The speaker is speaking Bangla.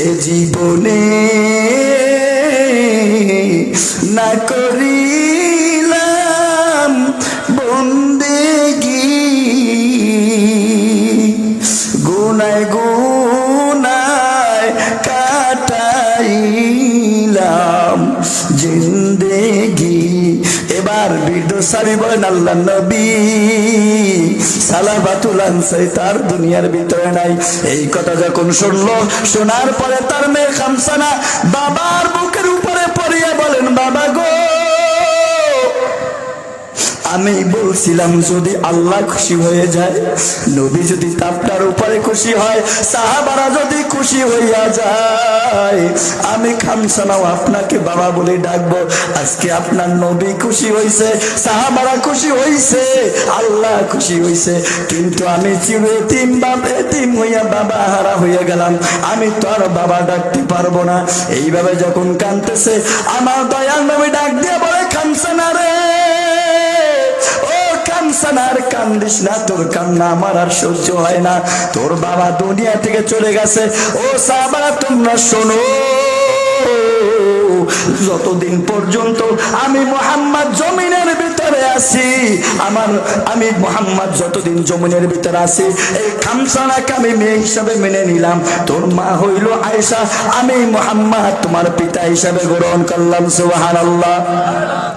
এ জীবনে না করিলাম বন্দেগী, গুনায় গুনায় কাটাইলাম জিন্দেগি। এবার বীর সারি বলেন আল্লাহ নবী সালাবাতুল আনসারী তার দুনিয়ার ভিতরে নাই। এই কথা যখন শুনলো, শোনার পরে তার মেয়ে খামসানা বাবার বুকের উপরে পড়িয়া বলেন, বাবা গো, আমি বলছিলাম যদি আল্লাহ খুশি হয়ে যায়, নবী যদি আপনার উপরে খুশি হয়, সাহাবারা যদি খুশি হইয়া যায়, আমি খামসানাও আপনাকে বাবা বলে ডাকবো। আজকে আপনার নবী খুশি হইছে, সাহাবারা খুশি হইছে, আল্লাহ খুশি হইছে, কিন্তু আমি চিরদিন এতিম হইয়া বাবা হারা হইয়া গেলাম, আমি তো আর বাবা ডাকতে পারবো না। এইভাবে যখন কাঁদতেছে, আমার দয়াল নবী ডাক দিয়ে বলে, খামসানা রে, খামসানার কান্দিস না, তোর কান্না আমার আর সহ্য হয় না, তোর বাবা দুনিয়া থেকে চলে গেছে। ও সাহাবারা তোমরা শোনো, যতদিন পর্যন্ত আমি মুহাম্মদ জমিনের ভিতরে আছি, আমি মুহাম্মদ যতদিন জমিনের ভিতরে আছি, এই খামসানাকে আমি মেয়ে হিসাবে মেনে নিলাম। তোর মা হইল আয়েশা, আমি মুহাম্মদ তোমার পিতা হিসাবে গ্রহণ করলাম। সুবহানাল্লাহ।